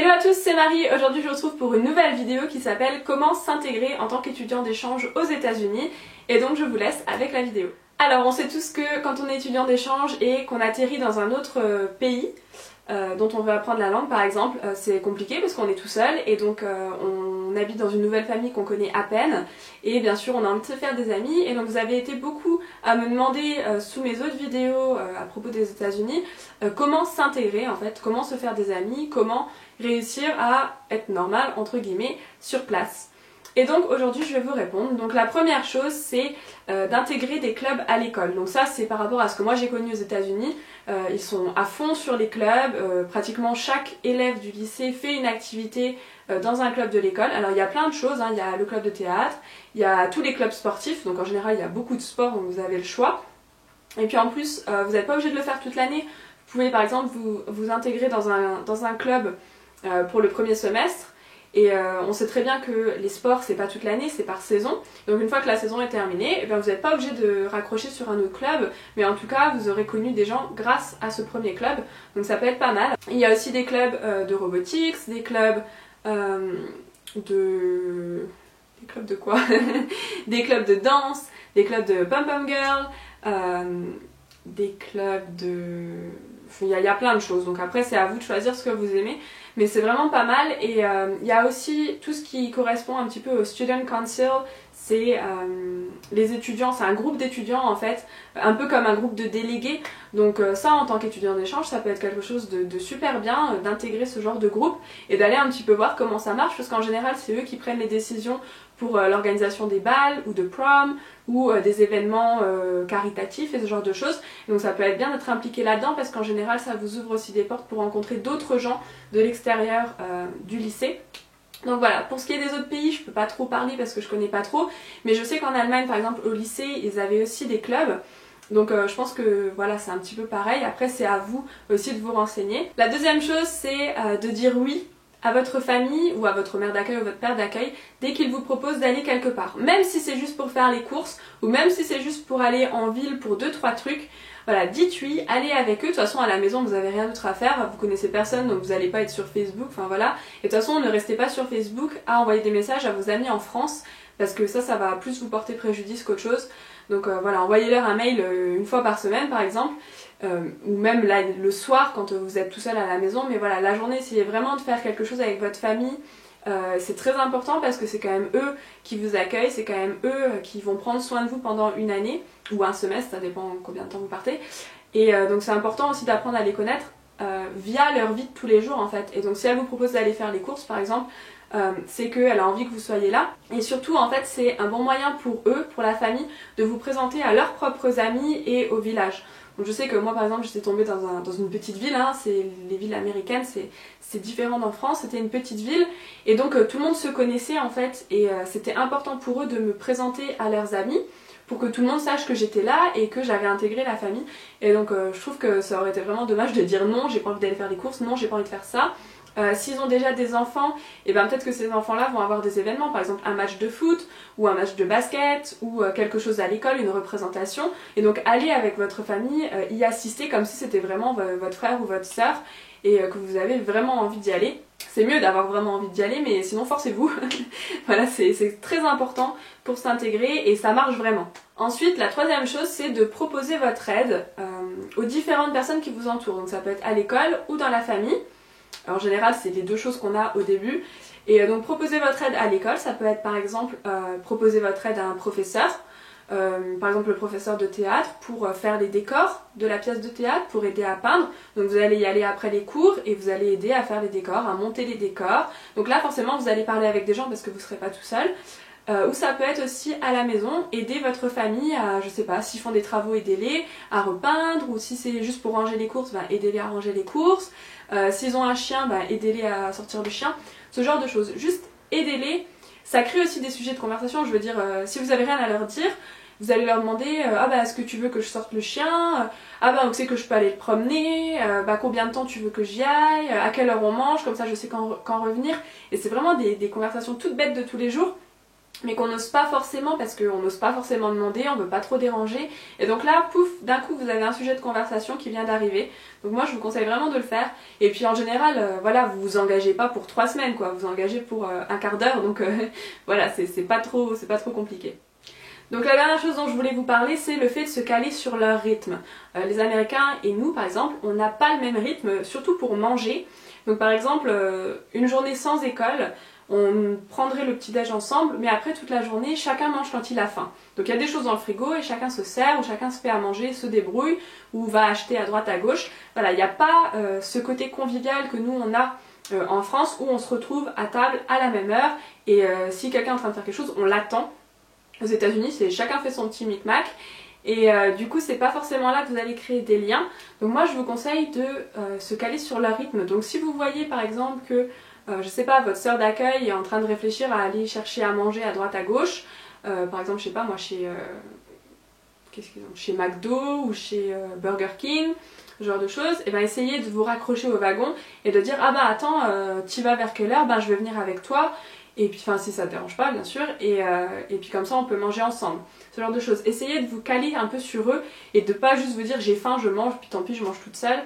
Hello à tous, c'est Marie. Aujourd'hui je vous retrouve pour une nouvelle vidéo qui s'appelle Comment s'intégrer en tant qu'étudiant d'échange aux États-Unis. Et donc je vous laisse avec la vidéo. Alors on sait tous que quand on est étudiant d'échange et qu'on atterrit dans un autre pays dont on veut apprendre la langue par exemple, c'est compliqué parce qu'on est tout seul et donc on habite dans une nouvelle famille qu'on connaît à peine et bien sûr on a envie de se faire des amis. Et donc vous avez été beaucoup à me demander sous mes autres vidéos à propos des États-Unis comment s'intégrer en fait, comment se faire des amis, comment réussir à être normal entre guillemets sur place. Et donc aujourd'hui je vais vous répondre. Donc la première chose c'est d'intégrer des clubs à l'école. Donc ça c'est par rapport à ce que moi j'ai connu aux États-Unis. Ils sont à fond sur les clubs. Pratiquement chaque élève du lycée fait une activité dans un club de l'école. Alors il y a plein de choses, hein. Il y a le club de théâtre, il y a tous les clubs sportifs. Donc en général il y a beaucoup de sports donc vous avez le choix. Et puis en plus vous n'êtes pas obligé de le faire toute l'année. Vous pouvez par exemple vous intégrer dans un club pour le premier semestre. Et on sait très bien que les sports c'est pas toute l'année, c'est par saison. Donc une fois que la saison est terminée, eh bien, vous n'êtes pas obligé de raccrocher sur un autre club, mais en tout cas vous aurez connu des gens grâce à ce premier club, donc ça peut être pas mal. Il y a aussi des clubs de robotics, des clubs de... Des clubs de quoi Des clubs de danse, des clubs de pom-pom girl, des clubs de... Il y a plein de choses, donc après c'est à vous de choisir ce que vous aimez, mais c'est vraiment pas mal. Et il y a aussi tout ce qui correspond un petit peu au Student Council, c'est les étudiants, c'est un groupe d'étudiants en fait, un peu comme un groupe de délégués. Donc ça en tant qu'étudiant d'échange, ça peut être quelque chose de super bien d'intégrer ce genre de groupe et d'aller un petit peu voir comment ça marche, parce qu'en général c'est eux qui prennent les décisions pour l'organisation des balles ou de prom ou des événements caritatifs et ce genre de choses. Donc ça peut être bien d'être impliqué là-dedans parce qu'en général ça vous ouvre aussi des portes pour rencontrer d'autres gens de l'extérieur du lycée. Donc voilà, pour ce qui est des autres pays, je peux pas trop parler parce que je connais pas trop, mais je sais qu'en Allemagne par exemple au lycée ils avaient aussi des clubs. Donc je pense que voilà, c'est un petit peu pareil. Après c'est à vous aussi de vous renseigner. La deuxième chose c'est de dire oui à votre famille ou à votre mère d'accueil ou votre père d'accueil dès qu'ils vous proposent d'aller quelque part. Même si c'est juste pour faire les courses ou même si c'est juste pour aller en ville pour 2-3 trucs. Voilà, dites oui, allez avec eux. De toute façon à la maison vous avez rien d'autre à faire, vous connaissez personne donc vous n'allez pas être sur Facebook, enfin voilà. Et de toute façon ne restez pas sur Facebook à envoyer des messages à vos amis en France parce que ça va plus vous porter préjudice qu'autre chose. Donc voilà, envoyez-leur un mail une fois par semaine par exemple. Ou même là, le soir quand vous êtes tout seul à la maison, mais voilà, la journée essayez vraiment de faire quelque chose avec votre famille. C'est très important parce que c'est quand même eux qui vous accueillent, c'est quand même eux qui vont prendre soin de vous pendant une année ou un semestre, ça dépend combien de temps vous partez. Et donc c'est important aussi d'apprendre à les connaître via leur vie de tous les jours en fait. Et donc si elle vous propose d'aller faire les courses par exemple, c'est qu'elle a envie que vous soyez là. Et surtout en fait c'est un bon moyen pour eux, pour la famille, de vous présenter à leurs propres amis et au village. Donc je sais que moi par exemple j'étais tombée dans une petite ville, hein, les villes américaines c'est différent d'en France, c'était une petite ville et donc tout le monde se connaissait en fait et c'était important pour eux de me présenter à leurs amis pour que tout le monde sache que j'étais là et que j'avais intégré la famille. Et donc je trouve que ça aurait été vraiment dommage de dire non, j'ai pas envie d'aller faire les courses, non j'ai pas envie de faire ça. S'ils ont déjà des enfants, et ben peut-être que ces enfants-là vont avoir des événements, par exemple un match de foot ou un match de basket ou quelque chose à l'école, une représentation. Et donc allez avec votre famille y assister comme si c'était vraiment votre frère ou votre sœur et que vous avez vraiment envie d'y aller. C'est mieux d'avoir vraiment envie d'y aller, mais sinon forcez-vous. Voilà, c'est très important pour s'intégrer et ça marche vraiment. Ensuite, la troisième chose, c'est de proposer votre aide aux différentes personnes qui vous entourent. Donc ça peut être à l'école ou dans la famille. En général c'est les deux choses qu'on a au début. Et donc proposer votre aide à l'école, ça peut être par exemple proposer votre aide à un professeur, par exemple le professeur de théâtre pour faire les décors de la pièce de théâtre, pour aider à peindre. Donc vous allez y aller après les cours et vous allez aider à faire les décors, à monter les décors. Donc là forcément vous allez parler avec des gens parce que vous ne serez pas tout seul. Ou ça peut être aussi à la maison, aider votre famille à, je sais pas, s'ils font des travaux, aidez-les à repeindre, ou si c'est juste pour ranger les courses, bah, aidez-les à ranger les courses. S'ils ont un chien, bah, aidez-les à sortir le chien. Ce genre de choses, juste aidez-les. Ça crée aussi des sujets de conversation, je veux dire, si vous avez rien à leur dire, vous allez leur demander ah bah est-ce que tu veux que je sorte le chien, ah bah où c'est que je peux aller le promener, bah combien de temps tu veux que j'y aille, à quelle heure on mange, comme ça je sais quand revenir. Et c'est vraiment des conversations toutes bêtes de tous les jours. mais qu'on n'ose pas forcément parce qu'on n'ose pas forcément demander, on veut pas trop déranger. Et donc là, pouf, d'un coup vous avez un sujet de conversation qui vient d'arriver. Donc moi je vous conseille vraiment de le faire. Et puis en général, voilà, vous vous engagez pas pour 3 semaines quoi, vous vous engagez pour un quart d'heure, donc voilà, c'est pas trop compliqué. Donc la dernière chose dont je voulais vous parler, c'est le fait de se caler sur leur rythme. Les Américains et nous par exemple, on n'a pas le même rythme, surtout pour manger. Donc par exemple, une journée sans école, on prendrait le petit-déj ensemble, mais après toute la journée, chacun mange quand il a faim. Donc il y a des choses dans le frigo et chacun se sert, ou chacun se fait à manger, se débrouille, ou va acheter à droite à gauche. Voilà, il n'y a pas ce côté convivial que nous on a en France, où on se retrouve à table à la même heure, et si quelqu'un est en train de faire quelque chose, on l'attend. Aux États-Unis, c'est chacun fait son petit micmac. Et du coup, c'est pas forcément là que vous allez créer des liens. Donc moi, je vous conseille de se caler sur leur rythme. Donc si vous voyez par exemple que, je sais pas, votre sœur d'accueil est en train de réfléchir à aller chercher à manger à droite à gauche, par exemple, je sais pas, moi chez qu'est-ce qu'ils ont, chez McDo ou chez Burger King, ce genre de choses, et ben essayez de vous raccrocher au wagon et de dire ah bah attends, tu vas vers quelle heure, ben je vais venir avec toi. Et puis, enfin, si ça te dérange pas, bien sûr, et puis comme ça, on peut manger ensemble. Ce genre de choses. Essayez de vous caler un peu sur eux et de pas juste vous dire j'ai faim, je mange, puis tant pis, je mange toute seule.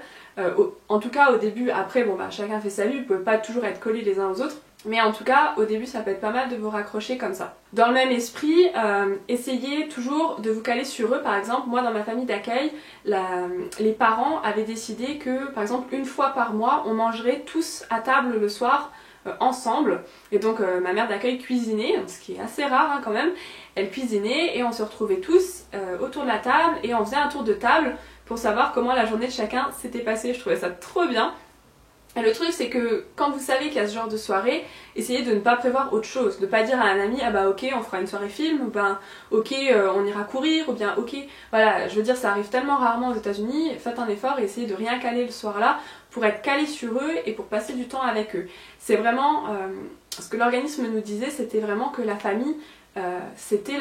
En tout cas, au début, après, bon, bah, chacun fait sa vie, vous pouvez pas toujours être collés les uns aux autres. Mais en tout cas, au début, ça peut être pas mal de vous raccrocher comme ça. Dans le même esprit, essayez toujours de vous caler sur eux. Par exemple, moi, dans ma famille d'accueil, les parents avaient décidé que, par exemple, une fois par mois, on mangerait tous à table le soir, ensemble. Et donc ma mère d'accueil cuisinait, ce qui est assez rare hein, quand même. Elle cuisinait et on se retrouvait tous autour de la table et on faisait un tour de table pour savoir comment la journée de chacun s'était passée. Je trouvais ça trop bien. Et le truc c'est que quand vous savez qu'il y a ce genre de soirée, essayez de ne pas prévoir autre chose, de pas dire à un ami ah bah ok on fera une soirée film, ou ben ok on ira courir, ou bien ok, voilà, je veux dire ça arrive tellement rarement aux États-Unis, faites un effort et essayez de rien caler le soir là pour être calé sur eux et pour passer du temps avec eux. C'est vraiment ce que l'organisme nous disait, c'était vraiment que la famille c'était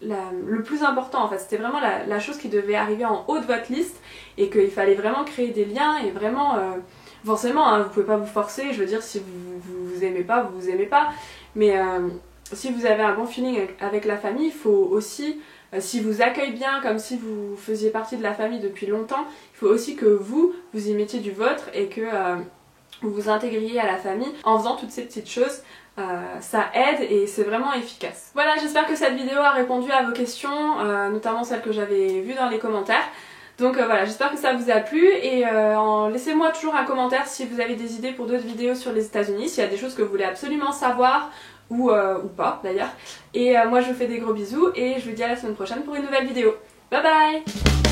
le plus important en fait, c'était vraiment la chose qui devait arriver en haut de votre liste et qu'il fallait vraiment créer des liens et vraiment forcément hein, vous pouvez pas vous forcer, je veux dire si vous aimez pas, vous aimez pas, mais si vous avez un bon feeling avec la famille, il faut aussi si vous accueillez bien comme si vous faisiez partie de la famille depuis longtemps, il faut aussi que vous y mettiez du vôtre et que vous vous intégriez à la famille en faisant toutes ces petites choses. Ça aide et c'est vraiment efficace. Voilà, j'espère que cette vidéo a répondu à vos questions, notamment celles que j'avais vues dans les commentaires. Donc voilà, j'espère que ça vous a plu et laissez-moi toujours un commentaire si vous avez des idées pour d'autres vidéos sur les États-Unis, s'il y a des choses que vous voulez absolument savoir ou pas d'ailleurs. Et moi je vous fais des gros bisous et je vous dis à la semaine prochaine pour une nouvelle vidéo. Bye bye!